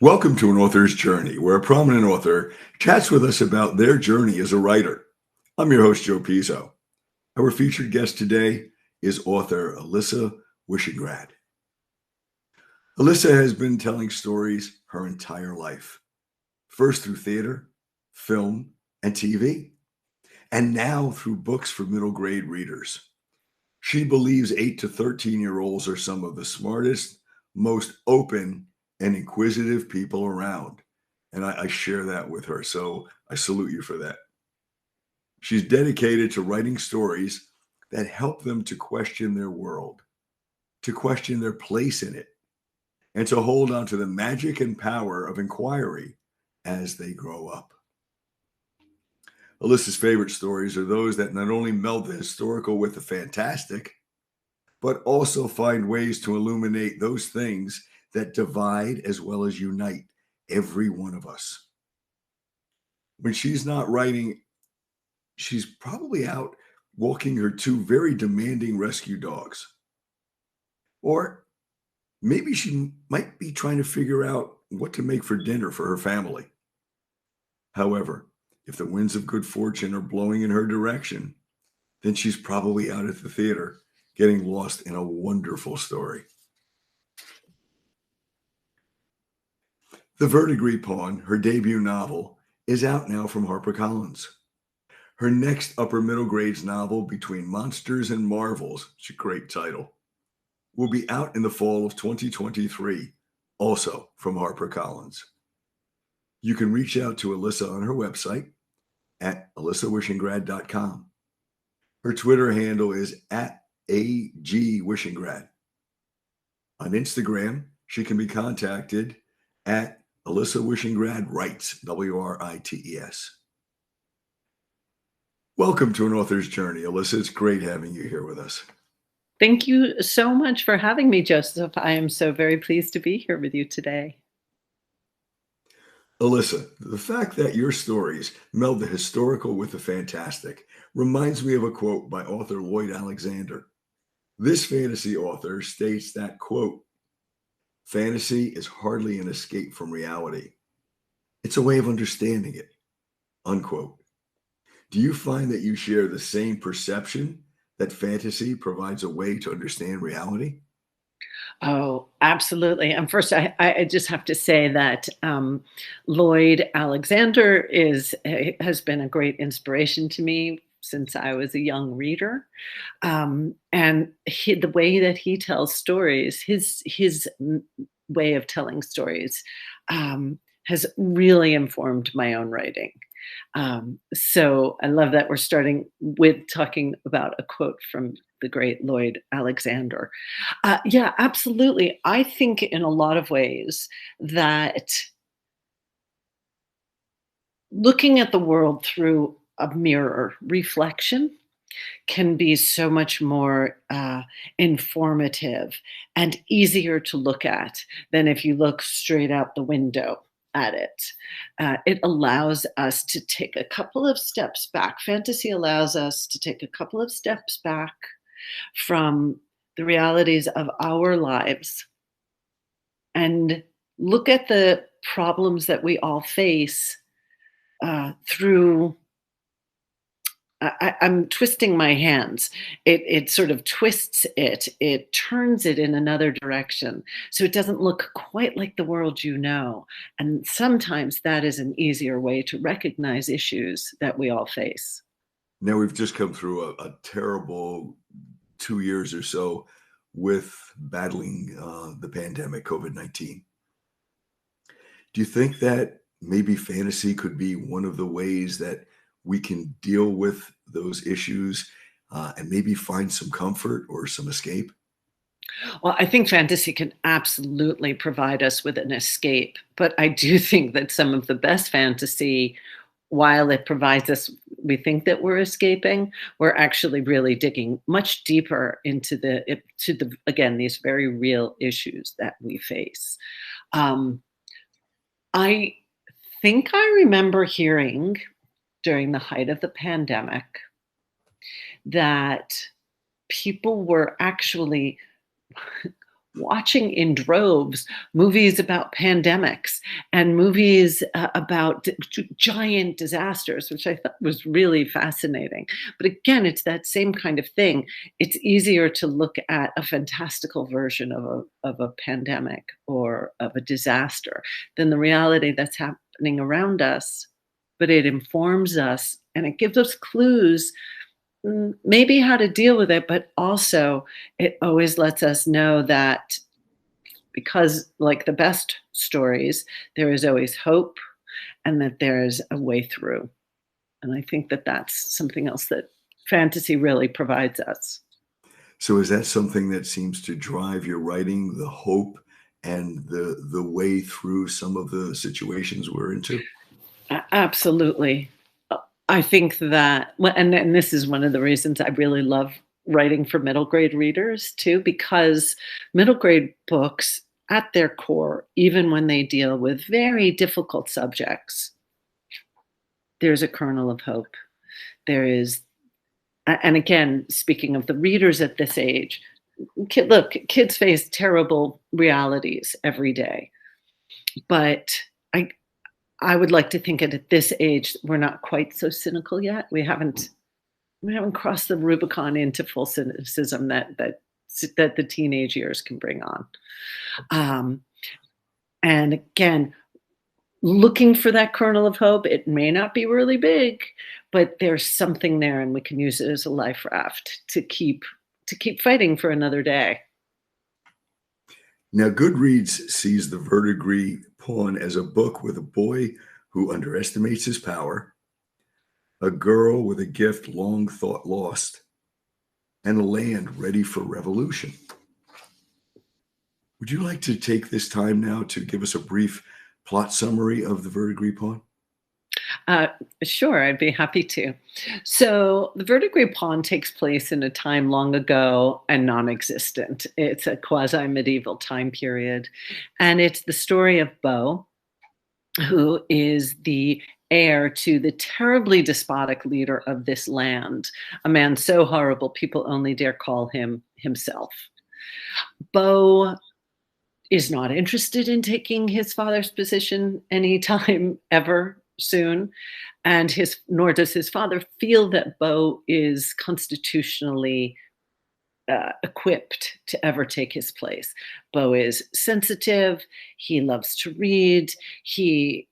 Welcome to An Author's Journey, where a prominent author chats with us about their journey as a writer. I'm your host, Joe Pizzo. Our featured guest today is author Alysa Wishingrad. Alysa has been telling stories her entire life, first through theater, film, and TV, and now through books for middle grade readers. She believes 8 to 13-year-olds are some of the smartest, most open, and inquisitive people around. And I share that with her. So I salute you for that. She's dedicated to writing stories that help them to question their world, to question their place in it, and to hold on to the magic and power of inquiry as they grow up. Alyssa's favorite stories are those that not only meld the historical with the fantastic, but also find ways to illuminate those things that divide as well as unite every one of us. When she's not writing, she's probably out walking her two very demanding rescue dogs. Or maybe she might be trying to figure out what to make for dinner for her family. However, if the winds of good fortune are blowing in her direction, then she's probably out at the theater getting lost in a wonderful story. The Verdigris Pawn, her debut novel, is out now from HarperCollins. Her next upper middle grades novel, Between Monsters and Marvels, it's a great title, will be out in the fall of 2023, also from HarperCollins. You can reach out to Alysa on her website at alysawishingrad.com. Her Twitter handle is at agwishingrad. On Instagram, she can be contacted at Alysa Wishingrad Writes, Writes. Welcome to An Author's Journey, Alysa. It's great having you here with us. Thank you so much for having me, Joseph. I am so very pleased to be here with you today. Alysa, the fact that your stories meld the historical with the fantastic reminds me of a quote by author Lloyd Alexander. This fantasy author states that, quote, "Fantasy is hardly an escape from reality. It's a way of understanding it," unquote. Do you find that you share the same perception that fantasy provides a way to understand reality? Oh, absolutely. And first, I just have to say that Lloyd Alexander has been a great inspiration to me since I was a young reader. And the way that he tells stories, his way of telling stories, has really informed my own writing. So I love that we're starting with talking about a quote from the great Lloyd Alexander. Yeah, absolutely. I think in a lot of ways that looking at the world through a mirror reflection can be so much more informative and easier to look at than if you look straight out the window at it. It allows us to take a couple of steps back. Fantasy allows us to take a couple of steps back from the realities of our lives and look at the problems that we all face through. I'm twisting my hands. It sort of twists it. It turns it in another direction. So it doesn't look quite like the world you know. And sometimes that is an easier way to recognize issues that we all face. Now, we've just come through a terrible 2 years or so with battling the pandemic, COVID-19. Do you think that maybe fantasy could be one of the ways that we can deal with those issues and maybe find some comfort or some escape? Well, I think fantasy can absolutely provide us with an escape, but I do think that some of the best fantasy, while it provides us, we think that we're escaping, we're actually really digging much deeper into again, these very real issues that we face. Um, I think I remember hearing during the height of the pandemic that people were actually watching in droves movies about pandemics and movies about giant disasters, which I thought was really fascinating. But again, it's that same kind of thing. It's easier to look at a fantastical version of a pandemic or of a disaster than the reality that's happening around us. But it informs us and it gives us clues, maybe how to deal with it, but also it always lets us know that because, like the best stories, there is always hope and that there's a way through. And I think that that's something else that fantasy really provides us. So is that something that seems to drive your writing, the hope and the way through some of the situations we're into? Absolutely. Uh, I think that, well, and this is one of the reasons I really love writing for middle grade readers too, because middle grade books, at their core, even when they deal with very difficult subjects, there's a kernel of hope. There is, and again, speaking of the readers at this age, look, kids face terrible realities every day, but I I would like to think at this age we're not quite so cynical yet. We haven't crossed the Rubicon into full cynicism that the teenage years can bring on. Um, and again, looking for that kernel of hope. It may not be really big, but there's something there, and we can use it as a life raft to keep fighting for another day. Now, Goodreads sees the verdigris pawn as a book with a boy who underestimates his power, a girl with a gift long thought lost, and a land ready for revolution. Would you like to take this time now to give us a brief plot summary of the verdigris pawn? Uh, sure, I'd be happy to. So, the verdigris pawn takes place in a time long ago and non existent. It's a quasi medieval time period. And it's the story of Beau, who is the heir to the terribly despotic leader of this land, a man so horrible people only dare call him himself. Beau is not interested in taking his father's position anytime ever soon, and his nor does his father feel that Beau is constitutionally equipped to ever take his place. Beau is sensitive. He loves to read. He's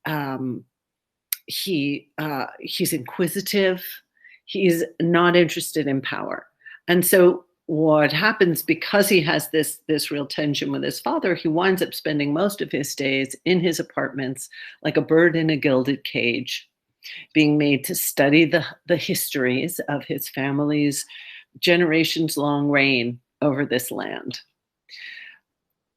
inquisitive. He's not interested in power, and so what happens, because he has this real tension with his father, he winds up spending most of his days in his apartments like a bird in a gilded cage, being made to study the histories of his family's generations long reign over this land.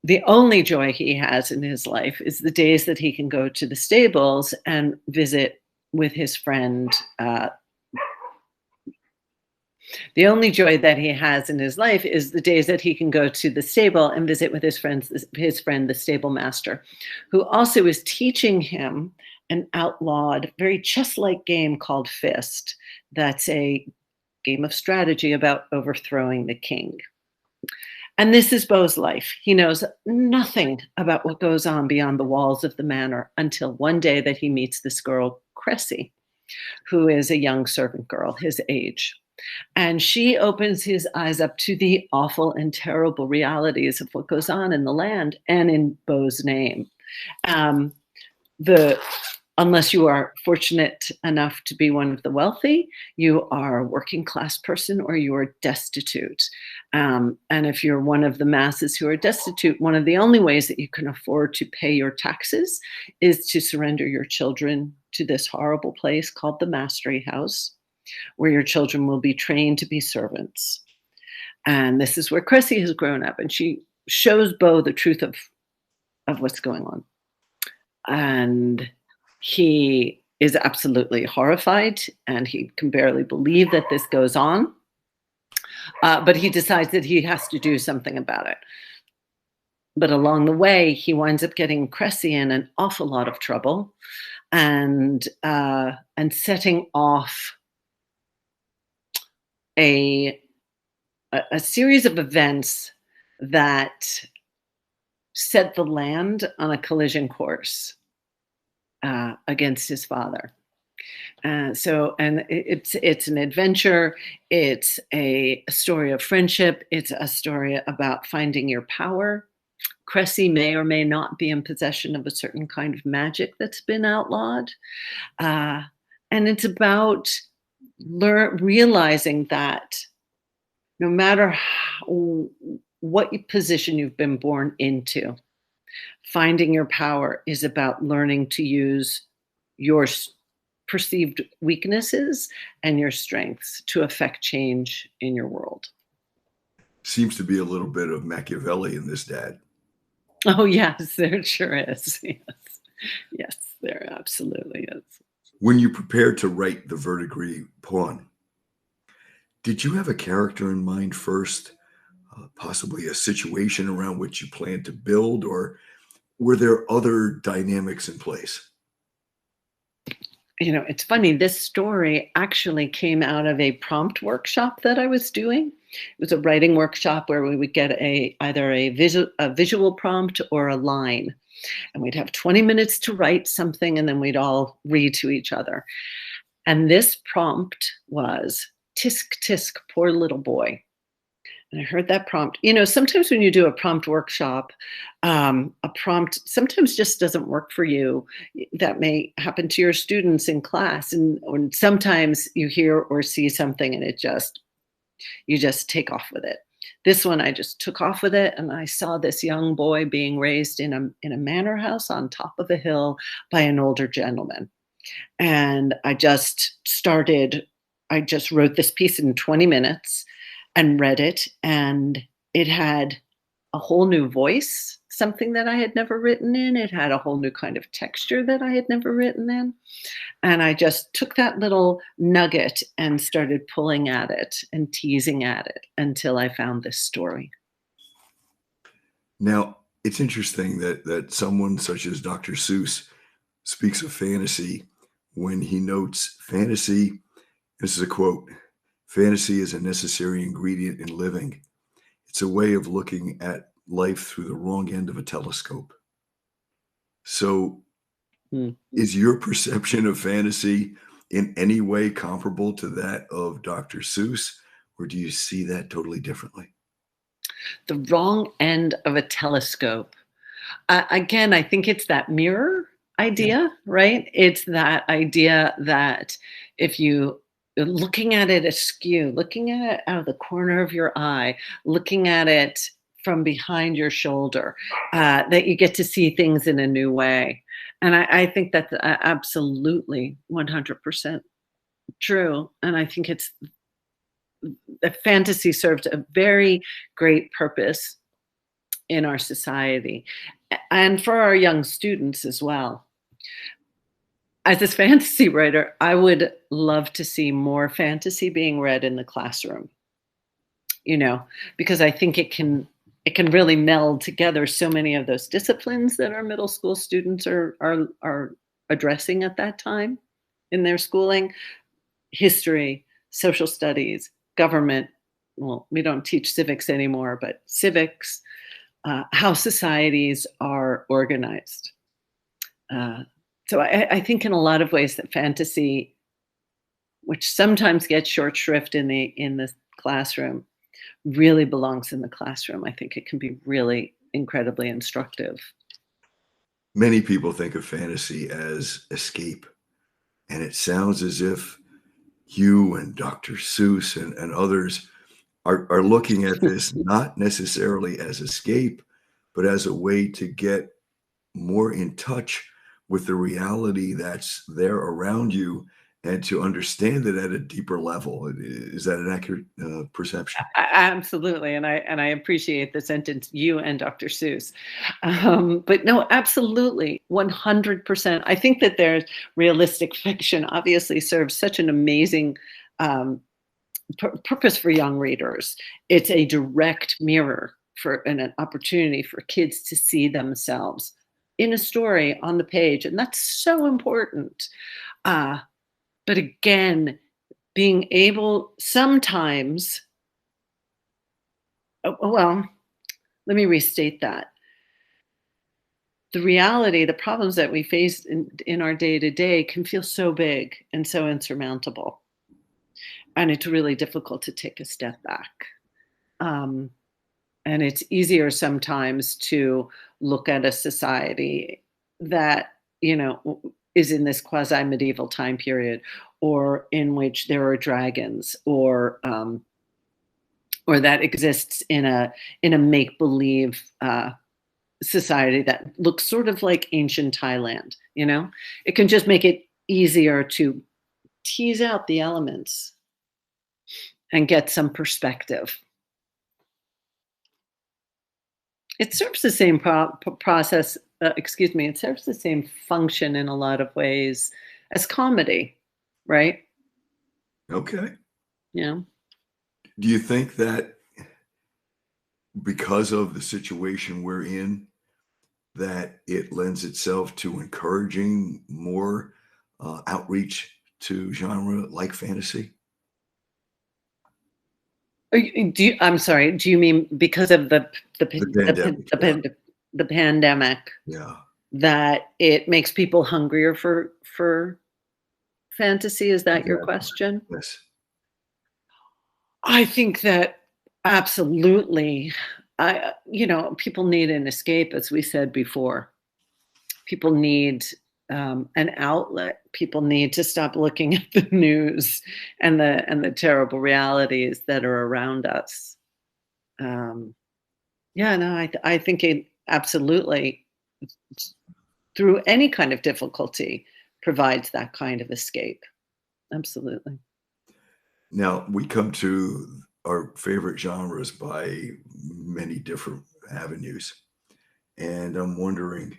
The only joy he has in his life is the days that he can go to the stables and visit with his friend. The only joy that he has in his life is the days that he can go to the stable and visit with his friend, the stable master, who also is teaching him an outlawed, very chess-like game called Fist. That's a game of strategy about overthrowing the king. And this is Beau's life. He knows nothing about what goes on beyond the walls of the manor until one day that he meets this girl, Cressy, who is a young servant girl, his age. And she opens his eyes up to the awful and terrible realities of what goes on in the land and in Beau's name. Um, the Unless you are fortunate enough to be one of the wealthy, you are a working class person or you are destitute. And if you're one of the masses who are destitute, one of the only ways that you can afford to pay your taxes is to surrender your children to this horrible place called the Mastery House, where your children will be trained to be servants. And this is where Cressy has grown up, and she shows Beau the truth of what's going on. And he is absolutely horrified, and he can barely believe that this goes on. But he decides that he has to do something about it. But along the way, he winds up getting Cressy in an awful lot of trouble, and setting off a series of events that set the land on a collision course against his father. It's an adventure. It's a story of friendship. It's a story about finding your power. Cressy may or may not be in possession of a certain kind of magic that's been outlawed. Uh, and it's about realizing that no matter what position you've been born into, finding your power is about learning to use your perceived weaknesses and your strengths to affect change in your world. Seems to be a little bit of Machiavelli in this dad. Oh, yes, there sure is. Yes. Yes, there absolutely is. When you prepared to write the verdigris pawn, did you have a character in mind first, possibly a situation around which you planned to build, or were there other dynamics in place? It's funny, this story actually came out of a prompt workshop that I was doing. It was a writing workshop where we would get either a visual prompt or a line, and we'd have 20 minutes to write something, and then we'd all read to each other. And this prompt was "Tisk tisk, poor little boy." And I heard that prompt. Sometimes when you do a prompt workshop, a prompt sometimes just doesn't work for you. That may happen to your students in class, and sometimes you hear or see something, and you just take off with it. This one, I just took off with it, and I saw this young boy being raised in a manor house on top of a hill by an older gentleman. And I just wrote this piece in 20 minutes and read it, and it had a whole new voice, something that I had never written in. It had a whole new kind of texture that I had never written in. And I just took that little nugget and started pulling at it and teasing at it until I found this story. Now, it's interesting that someone such as Dr. Seuss speaks of fantasy when he notes fantasy. This is a quote: "Fantasy is a necessary ingredient in living. It's a way of looking at life through the wrong end of a telescope." So, Mm. is your perception of fantasy in any way comparable to that of Dr. Seuss, or do you see that totally differently? The wrong end of a telescope. Again, I think it's that mirror Yeah. idea, right? It's that idea that if you looking at it askew, looking at it out of the corner of your eye, looking at it from behind your shoulder, that you get to see things in a new way. And I think that's absolutely 100% true. And I think it's that fantasy served a very great purpose in our society and for our young students as well. As a fantasy writer, I would love to see more fantasy being read in the classroom, you know, because I think it can really meld together so many of those disciplines that our middle school students are addressing at that time in their schooling: history, social studies, government. Well, we don't teach civics anymore, but civics, how societies are organized. Uh, so I think in a lot of ways that fantasy, which sometimes gets short shrift in the classroom, really belongs in the classroom. I think it can be really incredibly instructive. Many people think of fantasy as escape, and it sounds as if you and Dr. Seuss and others are looking at this not necessarily as escape, but as a way to get more in touch with the reality that's there around you and to understand it at a deeper level. Is that an accurate perception? Absolutely, and I appreciate the sentence, "You and Dr. Seuss," but no, absolutely, 100%. I think that there's realistic fiction obviously serves such an amazing um, purpose for young readers. It's a direct mirror and an opportunity for kids to see themselves in a story on the page, and that's so important. Uh, but again, being able well, let me restate that. the reality, the problems that we face in our day to day can feel so big and so insurmountable. And it's really difficult to take a step back. Um, and it's easier sometimes to look at a society that, is in this quasi medieval time period, or in which there are dragons, or that exists in a make believe society that looks sort of like ancient Thailand. It can just make it easier to tease out the elements and get some perspective. It serves the same process, excuse me, it serves the same function in a lot of ways as comedy, right? Okay. Yeah. Do you think that because of the situation we're in, that it lends itself to encouraging more outreach to genre like fantasy? I'm sorry, do you mean because of The pandemic, yeah, the pandemic, yeah, that it makes people hungrier for fantasy? Is that your exactly. question? Yes. I think that absolutely. People need an escape, as we said before. People need an outlet. People need to stop looking at the news and the terrible realities that are around us. Um, yeah, no, I think it absolutely, through any kind of difficulty, provides that kind of escape. Absolutely. Now we come to our favorite genres by many different avenues, and I'm wondering,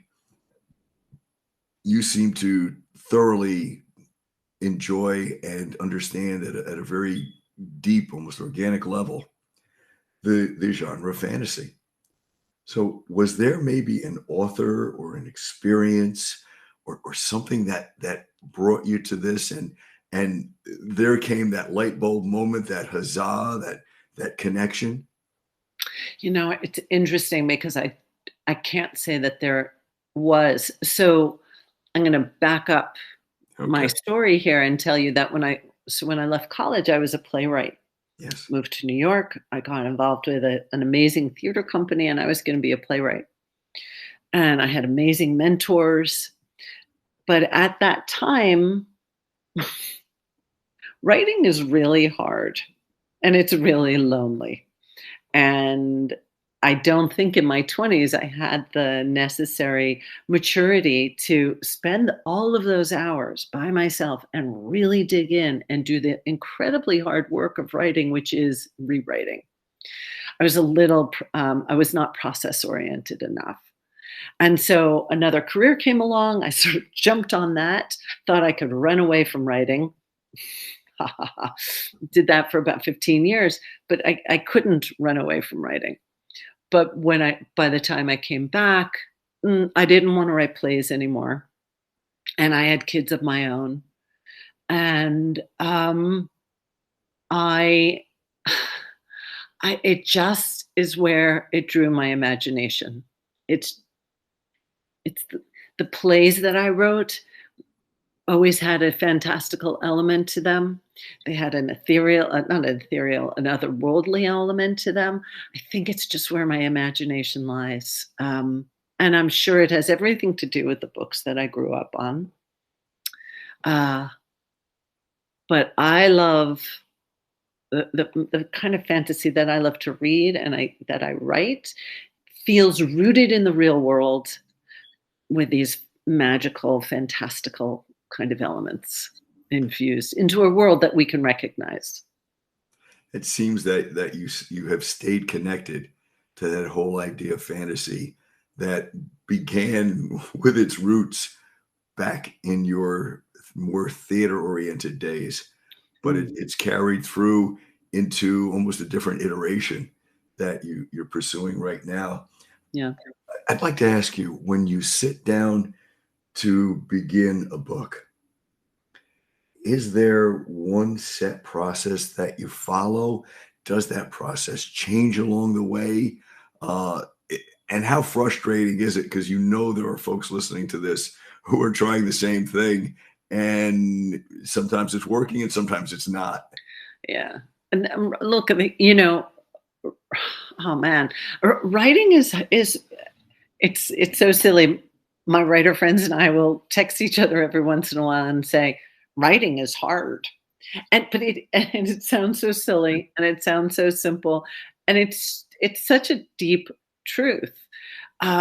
you seem to thoroughly enjoy and understand at a very deep, almost organic level, the genre fantasy. So, was there maybe an author or an experience or something that brought you to this, and there came that light bulb moment, that huzzah, that connection? It's interesting because I can't say that there was. So I'm going to back up my Okay. story here and tell you that when I left college, I was a playwright. Yes. Moved to New York. I got involved with an amazing theater company, and I was going to be a playwright. And I had amazing mentors. But at that time, writing is really hard and it's really lonely. And I don't think in my 20s I had the necessary maturity to spend all of those hours by myself and really dig in and do the incredibly hard work of writing, which is rewriting. I was not process oriented enough. And so another career came along. I sort of jumped on that, thought I could run away from writing. Did that for about 15 years, but I couldn't run away from writing. But by the time I came back, I didn't want to write plays anymore. And I had kids of my own. And I, it just is where it drew my imagination. It's the plays that I wrote always had a fantastical element to them. They had an ethereal, not an ethereal, an otherworldly element to them. I think it's just where my imagination lies. And I'm sure it has everything to do with the books that I grew up on. Uh, but I love the kind of fantasy that I love to read and that I write feels rooted in the real world with these magical, fantastical kind of elements infused into a world that we can recognize. It seems that you have stayed connected to that whole idea of fantasy that began with its roots back in your more theater-oriented days, but Mm, it's carried through into almost a different iteration that you're pursuing right now. yeah. I'd like to ask you, when you sit down to begin a book, is there one set process that you follow? Does that process change along the way? Uh, And how frustrating is it? Because you know there are folks listening to this who are trying the same thing, and sometimes it's working and sometimes it's not. Yeah. And look, I mean, you know, oh man, writing is it's so silly. My writer friends and I will text each other every once in a while and say, "Writing is hard." And but it and it sounds so silly and it sounds so simple, and it's such a deep truth,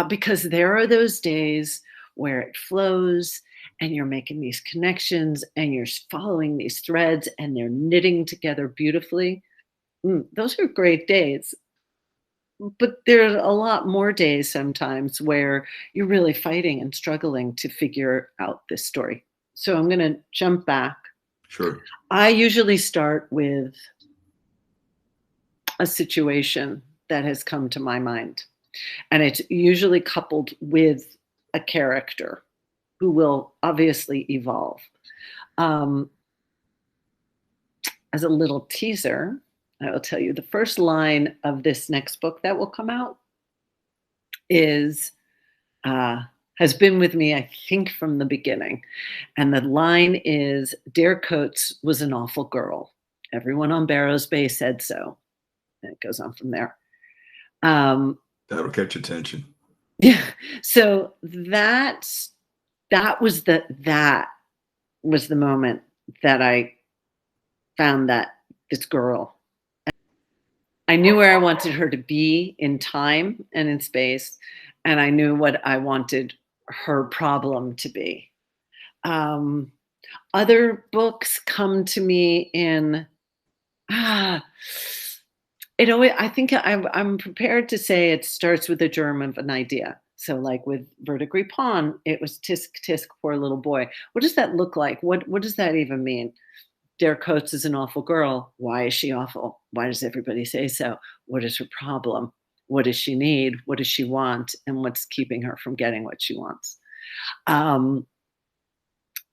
because there are those days where it flows and you're making these connections and you're following these threads and they're knitting together beautifully. Those are great days. But there's a lot more days sometimes where you're really fighting and struggling to figure out this story. So I'm going to jump back. Sure. I usually start with a situation that has come to my mind, and it's usually coupled with a character who will obviously evolve. Um, as a little teaser, I will tell you the first line of this next book that will come out is uh, has been with me, I think, from the beginning. And the line is, Dare Coates was an awful girl. Everyone on Barrows Bay said so. And it goes on from there. Um, That'll catch attention. yeah. So that was the moment that I found that this girl. I knew where I wanted her to be in time and in space, and I knew what I wanted her problem to be. Um, Other books come to me in ah, it always. I think I'm prepared to say it starts with the germ of an idea. So, like with Verdigris Pawn, it was tisk tisk, poor little boy. What does that look like? What does that even mean? Dare Coates is an awful girl. Why is she awful? Why does everybody say so? What is her problem? What does she need? What does she want? And what's keeping her from getting what she wants? Um,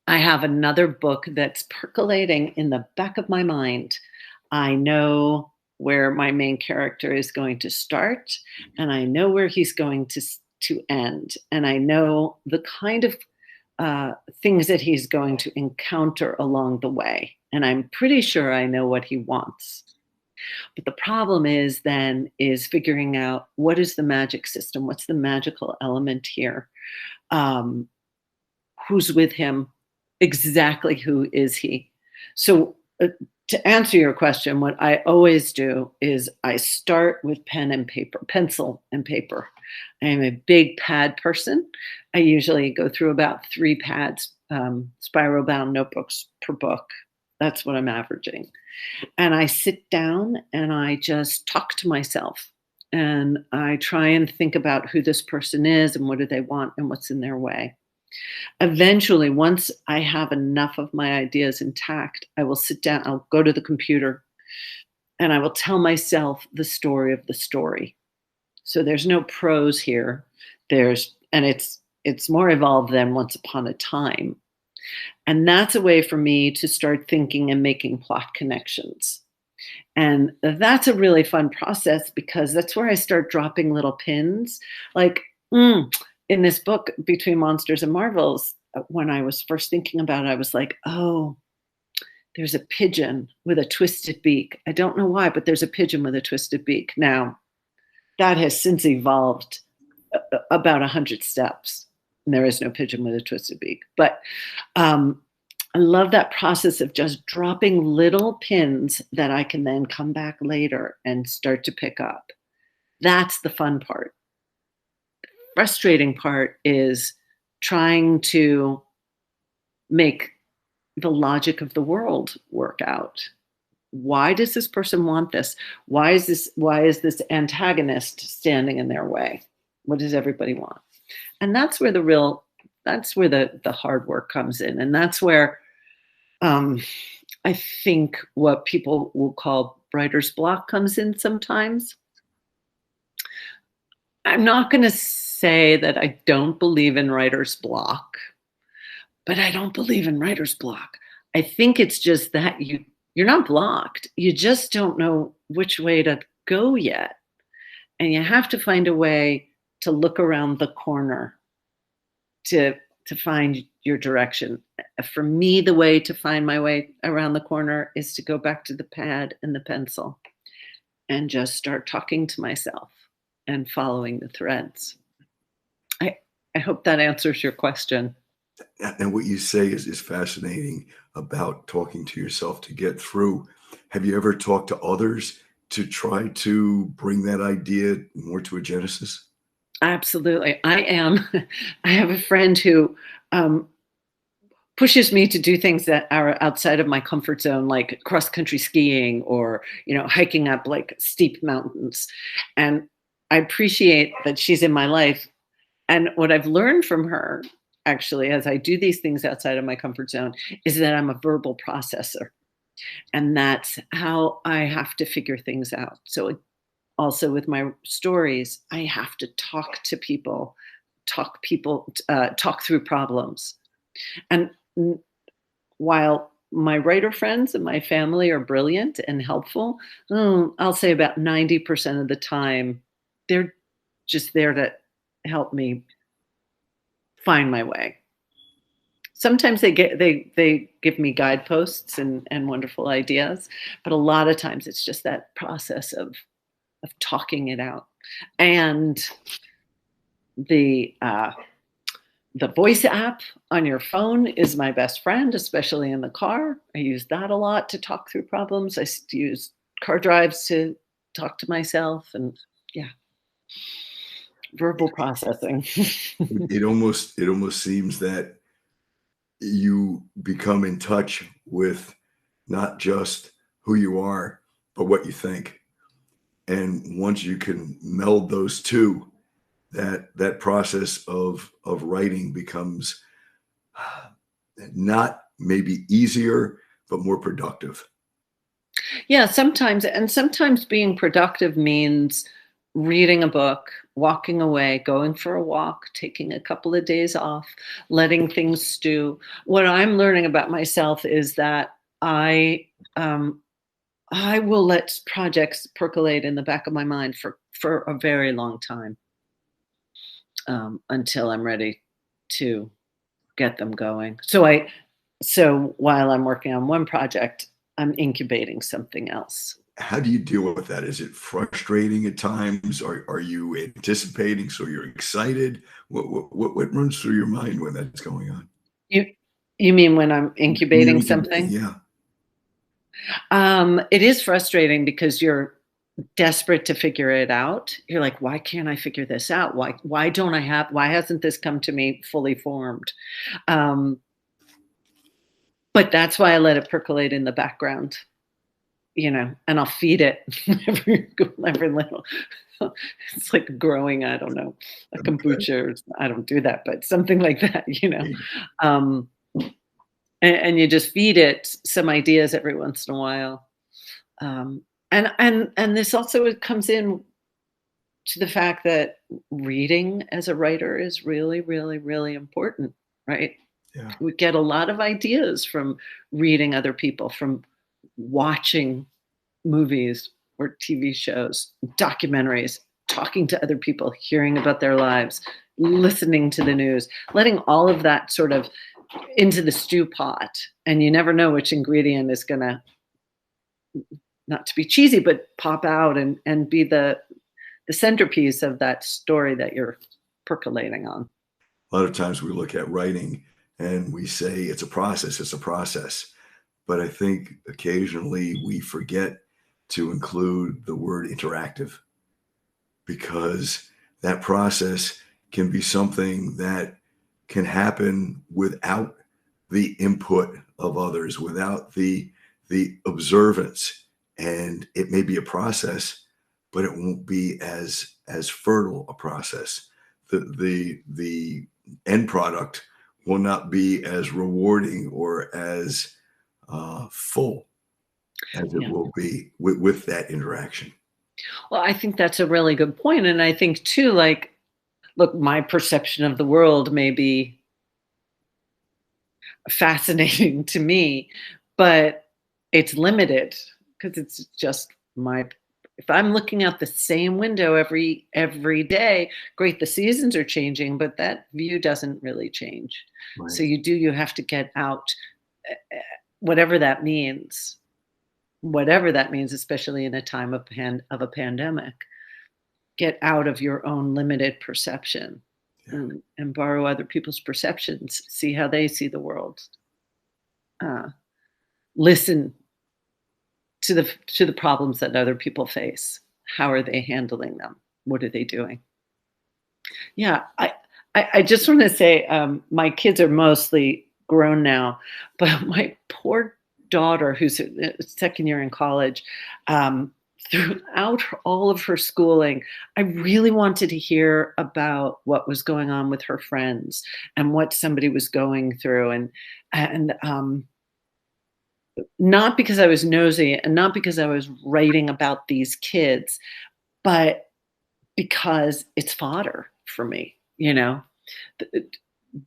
I have another book that's percolating in the back of my mind. I know where my main character is going to start, and I know where he's going to end, and I know the kind of uh, things that he's going to encounter along the way. And I'm pretty sure I know what he wants. But the problem is then is figuring out what is the magic system? What's the magical element here? Um, who's with him? Exactly who is he? So to answer your question, what I always do is I start with pen and paper, pencil and paper. I am a big pad person. I usually go through about 3 pads, spiral bound notebooks per book. That's what I'm averaging. And I sit down and I just talk to myself. And I try and think about who this person is and what do they want and what's in their way. Eventually, once I have enough of my ideas intact, I will sit down, I'll go to the computer, and I will tell myself the story of the story. So there's no prose here. It's more evolved than Once Upon a Time. And that's a way for me to start thinking and making plot connections. And that's a really fun process because that's where I start dropping little pins. Like, in this book, Between Monsters and Marvels, when I was first thinking about it, I was like, oh, there's a pigeon with a twisted beak. I don't know why, but there's a pigeon with a twisted beak. Now, that has since evolved about 100 steps. And there is no pigeon with a twisted beak. But I love that process of just dropping little pins that I can then come back later and start to pick up. That's the fun part. The frustrating part is trying to make the logic of the world work out. Why does this person want this? Why is this antagonist standing in their way? What does everybody want? And that's where the hard work comes in. And that's where I think what people will call writer's block comes in sometimes. I'm not going to say that I don't believe in writer's block, but I don't believe in writer's block. I think it's just that you're not blocked. You just don't know which way to go yet. And you have to find a way to look around the corner to find your direction. For me, the way to find my way around the corner is to go back to the pad and the pencil and just start talking to myself and following the threads. I I hope that answers your question. And what you say is fascinating about talking to yourself to get through. Have you ever talked to others to try to bring that idea more to a genesis? Absolutely. I have a friend who um, pushes me to do things that are outside of my comfort zone, like cross country skiing or, hiking up like steep mountains. And I appreciate that she's in my life. And what I've learned from her, actually, as I do these things outside of my comfort zone, is that I'm a verbal processor. And that's how I have to figure things out. So, also with my stories, I have to talk to people, talk through problems. And while my writer friends and my family are brilliant and helpful, I'll say about 90% of the time, they're just there to help me find my way. Sometimes they give me guideposts and wonderful ideas, but a lot of times it's just that process of talking it out. And the the voice app on your phone is my best friend, especially in the car. I use that a lot to talk through problems. Use car drives to talk to myself, and yeah, verbal processing. It almost seems that you become in touch with not just who you are, but what you think. And once you can meld those two, that process of writing becomes not maybe easier, but more productive. Yeah, sometimes being productive means reading a book, walking away, going for a walk, taking a couple of days off, letting things stew. What I'm learning about myself is that um, I will let projects percolate in the back of my mind for a very long time, until I'm ready to get them going. So while I'm working on one project, I'm incubating something else. How do you deal with that? Is it frustrating at times? Are you anticipating, so you're excited? What runs through your mind when that's going on? You you mean when I'm incubating Communicating, something? yeah. It is frustrating because you're desperate to figure it out. You're like, "Why can't I figure this out? Why hasn't this come to me fully formed?" Um, but that's why I let it percolate in the background, and I'll feed it every little. It's like growing, I don't know, a kombucha. I don't do that, but something like that. Um, and you just feed it some ideas every once in a while. Um, and this also comes in to the fact that reading as a writer is really, really, really important, right? Yeah. We get a lot of ideas from reading other people, from watching movies or TV shows, documentaries, talking to other people, hearing about their lives, listening to the news, letting all of that sort of into the stew pot. And you never know which ingredient is going to, not to be cheesy, but pop out and be the centerpiece of that story that you're percolating on. A lot of times we look at writing and we say it's a process. But I think occasionally we forget to include the word interactive, because that process can be something that can happen without the input of others, without the observance. And it may be a process, but it won't be as fertile a process. The end product will not be as rewarding or as full as it Yeah. will be with that interaction. Well, I think that's a really good point. And I think too, like, look, my perception of the world may be fascinating to me, but it's limited because it's just my If I'm looking out the same window every day, great, the seasons are changing, but that view doesn't really change. So Right. you have to get out, eh, eh, whatever that means. Whatever that means, especially in a time of a pandemic. Get out of your own limited perception Yeah. and borrow other people's perceptions, see how they see the world. Uh, Listen to the problems that other people face. How are they handling them? What are they doing? Yeah, I just want to say, my kids are mostly grown now, but my poor daughter, who's second year in college, um, throughout all of her schooling, I really wanted to hear about what was going on with her friends and what somebody was going through, and not because I was nosy and not because I was writing about these kids, but because it's fodder for me,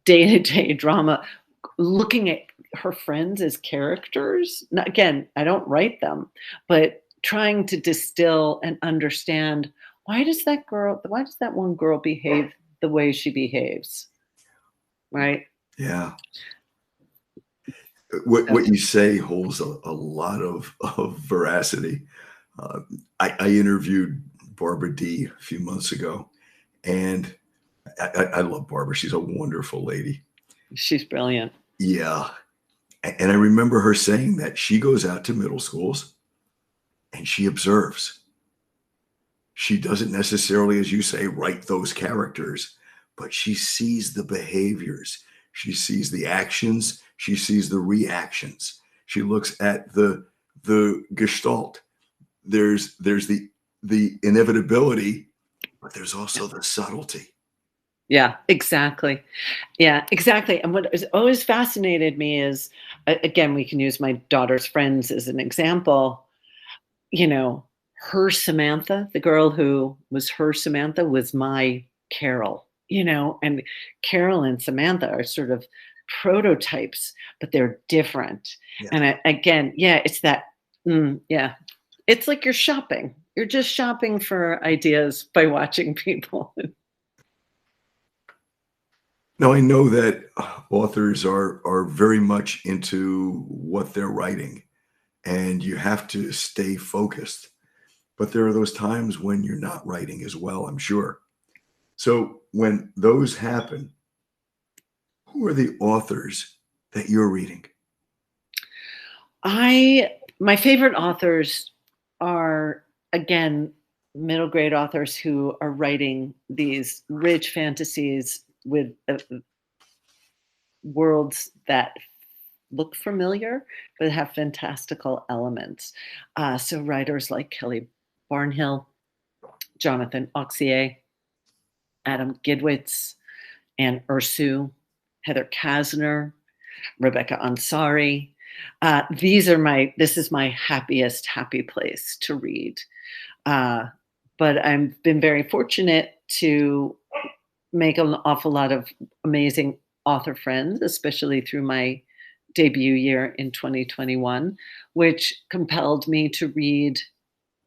day-to-day drama, looking at her friends as characters. Again, I don't write them, but trying to distill and understand, why does that one girl behave the way she behaves, right? Yeah. What So you say holds a lot of veracity. Uh, I interviewed Barbara D a few months ago, and I love Barbara. She's a wonderful lady. she's brilliant. Yeah. And I remember her saying that she goes out to middle schools and she observes. She doesn't necessarily, as you say, write those characters, but she sees the behaviors. She sees the actions. She sees the reactions. She looks at the gestalt. There's the inevitability, but there's Yeah, also the subtlety. yeah, exactly. Yeah, exactly. And what has always fascinated me is, again, we can use my daughter's friends as an example. You know, her Samantha, the girl who was her Samantha, was my Carol, and Carol and Samantha are sort of prototypes, but they're different. Yeah. And again, yeah, it's that, yeah, it's like you're shopping. You're just shopping for ideas by watching people. Now I know that authors are very much into what they're writing, and you have to stay focused. But there are those times when you're not writing as well, I'm sure. So when those happen, who are the authors that you're reading? My favorite authors are, again, middle grade authors who are writing these rich fantasies with worlds that look familiar but have fantastical elements. So writers like Kelly Barnhill, Jonathan Auxier, Adam Gidwitz, Anne Ursu, Heather Kasner, Rebecca Ansari. This is my happy place to read. Uh, but I've been very fortunate to make an awful lot of amazing author friends, especially through my debut year in 2021, which compelled me to read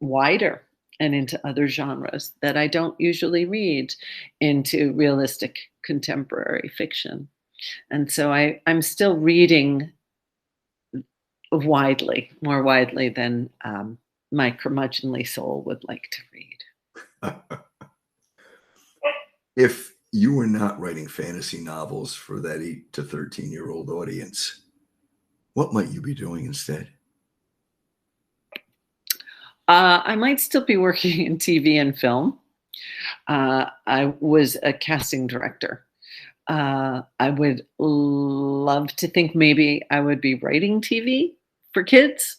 wider and into other genres that I don't usually read, into realistic contemporary fiction. And so I'm still reading more widely than my curmudgeonly soul would like to read. If you were not writing fantasy novels for that 8 to 13-year-old audience, what might you be doing instead? I might still be working in TV and film. I was a casting director. I would love to think maybe I would be writing TV for kids,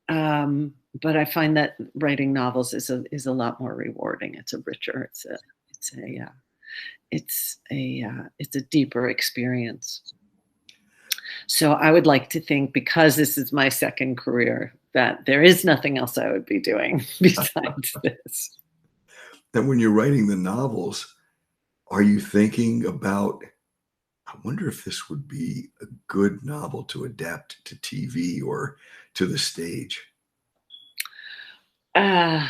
but I find that writing novels is a lot more rewarding. It's a richer. It's a deeper experience. So I would like to think, because this is my second career, that there is nothing else I would be doing besides this. Then when you're writing the novels, are you thinking about, I wonder if this would be a good novel to adapt to TV or to the stage? Uh,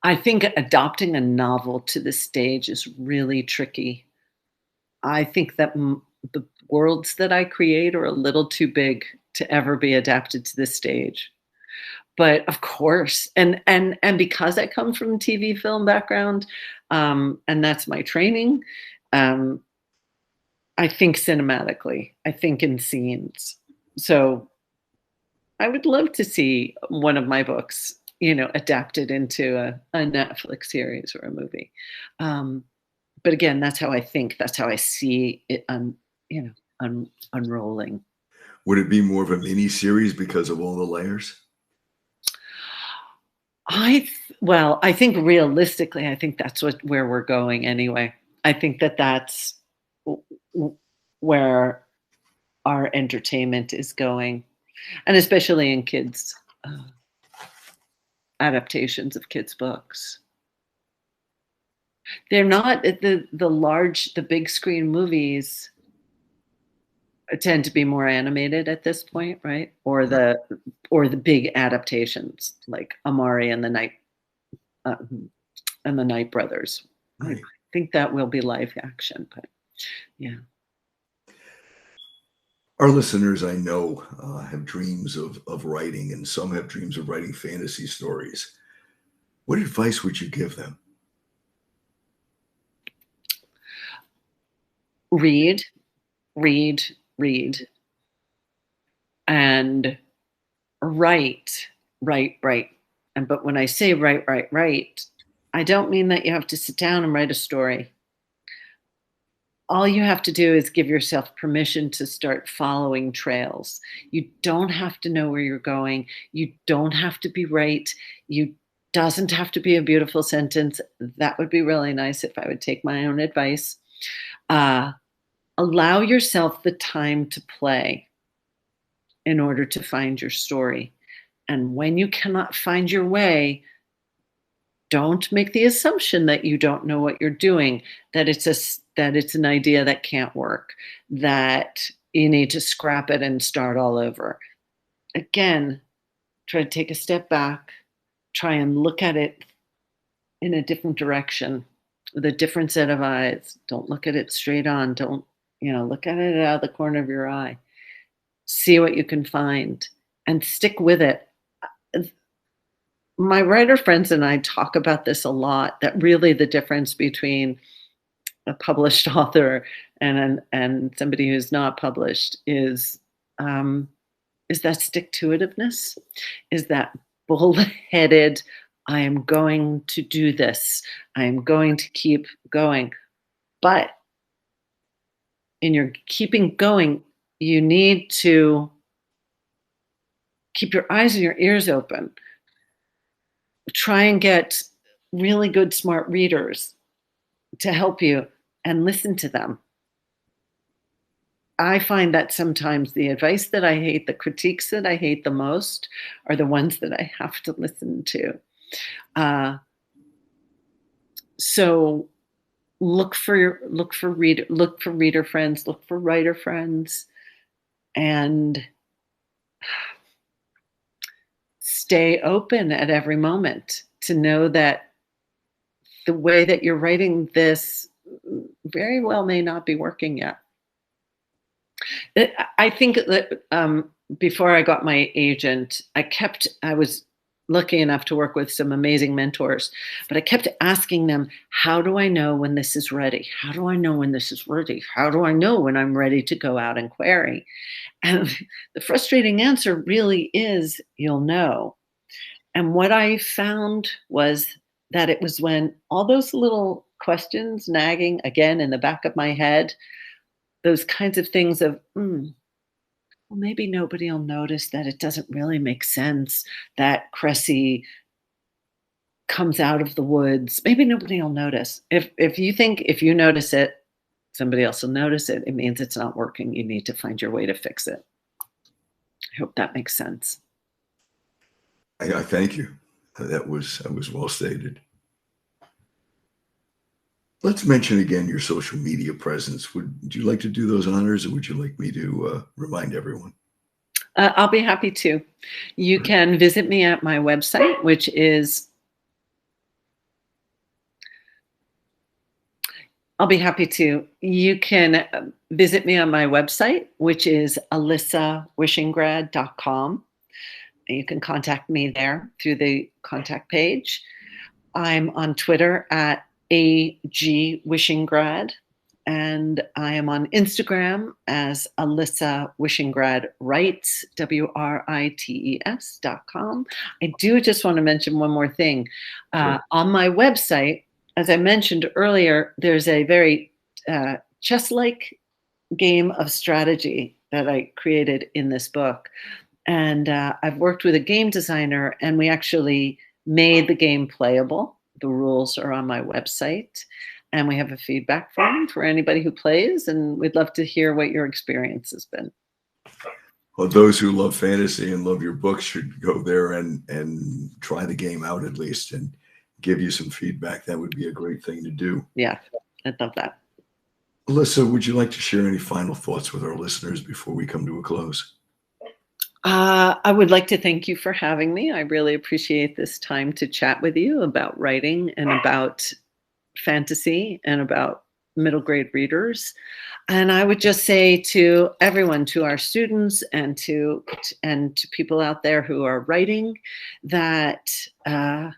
I think adopting a novel to the stage is really tricky. I think that the worlds that I create are a little too big to ever be adapted to the stage. But of course, and because I come from TV film background, and that's my training, um, I think cinematically. I think in scenes. So I would love to see one of my books, adapted into a Netflix series or a movie. Um, but again, that's how I think. That's how I see it. You know, unrolling. Would it be more of a mini series because of all the layers? Well, I think realistically, I think that's where we're going anyway. I think that that's w- w- where our entertainment is going, and especially in kids uh, adaptations of kids' books. They're not the big screen movies tend to be more animated at this point, right? Right. Or the big adaptations like Amari uh, and the Night Brothers. I Right. think that will be live action, but yeah. Our listeners, I know, have dreams of writing, and some have dreams of writing fantasy stories. What advice would you give them? Read, read, read, and write, write, write. And but when I say write, write, write, I don't mean that you have to sit down and write a story. All you have to do is give yourself permission to start following trails. You don't have to know where you're going. You don't have to be right. You doesn't have to be a beautiful sentence. That would be really nice if I would take my own advice. Uh, Allow yourself the time to play in order to find your story. And when you cannot find your way, don't make the assumption that you don't know what you're doing, that it's an idea that can't work, that you need to scrap it and start all over. Again, try to take a step back, try and look at it in a different direction with a different set of eyes. Don't look at it straight on. Don't, look at it out of the corner of your eye. See what you can find and stick with it. My writer friends and I talk about this a lot, that really the difference between a published author and somebody who's not published is that stick-to-itiveness, is that bullheaded, I am going to do this. I am going to keep going. But in your keeping going, you need to keep your eyes and your ears open. Try and get really good, smart readers to help you and listen to them. I find that sometimes the advice that I hate, the critiques that I hate the most, are the ones that I have to listen to. Uh, so look for reader friends, look for writer friends, and stay open at every moment to know that the way that you're writing this very well may not be working yet. I think that before I got my agent, I was lucky enough to work with some amazing mentors, but I kept asking them, how do I know when this is ready? How do I know when this is ready? How do I know when I'm ready to go out and query? And the frustrating answer really is, you'll know. And what I found was that it was when all those little questions nagging again in the back of my head, those kinds of things of, well, maybe nobody will notice that it doesn't really make sense that Cressy comes out of the woods. Maybe nobody will notice. If you think if you notice it, somebody else will notice it. It means it's not working. You need to find your way to fix it. I hope that makes sense. I thank you. That was well stated. Let's mention again your social media presence. Would you like to do those honors, or would you like me to remind everyone? I'll be happy to. You Right. can visit me at my website, which is I'll be happy to. You can visit me on my website, which is alysawishingrad.com. You can contact me there through the contact page. I'm on Twitter at AG Wishingrad, and I am on Instagram as Alysa Wishingrad Writes, WRITES.com. I do just want to mention one more thing. Sure. On my website, as I mentioned earlier, there's a very chess-like game of strategy that I created in this book. And I've worked with a game designer, and we actually made the game playable. The rules are on my website, and we have a feedback form for anybody who plays, and we'd love to hear what your experience has been. Well, those who love fantasy and love your books should go there and try the game out at least and give you some feedback. That would be a great thing to do. Yeah, I'd love that. Alysa, would you like to share any final thoughts with our listeners before we come to a close? I would like to thank you for having me. I really appreciate this time to chat with you about writing and about fantasy and about middle grade readers. And I would just say to everyone, to our students and to people out there who are writing, that there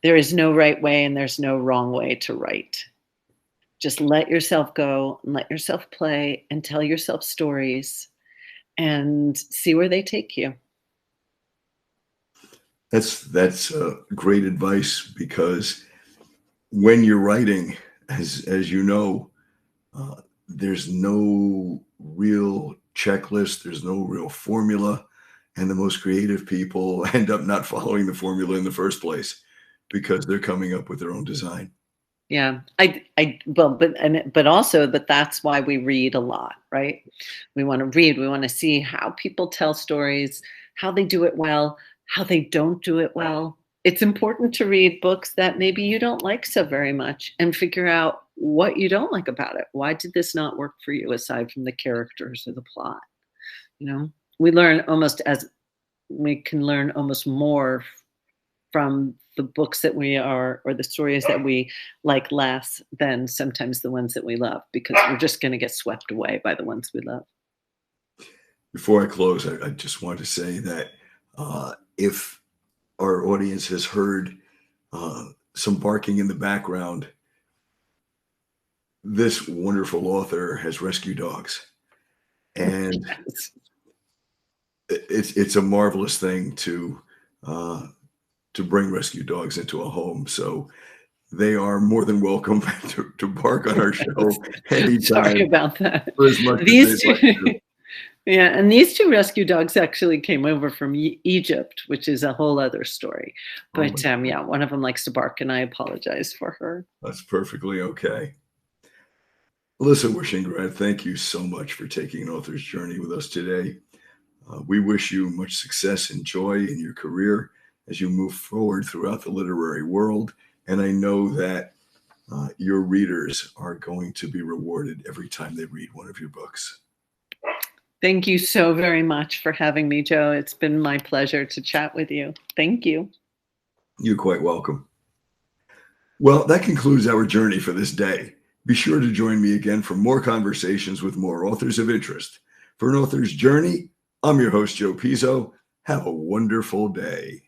is no right way and there's no wrong way to write. Just let yourself go and let yourself play and tell yourself stories and see where they take you. That's great advice, because when you're writing, as you know, there's no real checklist, there's no real formula, and the most creative people end up not following the formula in the first place because they're coming up with their own design. Yeah, but that's why we read a lot, right? We want to read. We want to see how people tell stories, how they do it well, how they don't do it well. It's important to read books that maybe you don't like so very much and figure out what you don't like about it. Why did this not work for you aside from the characters or the plot? You know, we can learn almost more from the books that or the stories that we like less than sometimes the ones that we love, because we're just going to get swept away by the ones we love. Before I close, I just want to say that if our audience has heard some barking in the background, this wonderful author has rescue dogs. And Yes. it's a marvelous thing to bring rescue dogs into a home. So they are more than welcome to bark on our show anytime. Sorry about that. For as much These as they'd like two, to. yeah, and these two rescue dogs actually came over from Egypt, which is a whole other story. But yeah, one of them likes to bark, and I apologize for her. That's perfectly okay. Alysa Wishingrad, thank you so much for taking an author's journey with us today. We wish you much success and joy in your career as you move forward throughout the literary world. And I know that your readers are going to be rewarded every time they read one of your books. Thank you so very much for having me, Joe. It's been my pleasure to chat with you. Thank you. You're quite welcome. Well, that concludes our journey for this day. Be sure to join me again for more conversations with more authors of interest. For an author's journey, I'm your host, Joe Pizzo. Have a wonderful day.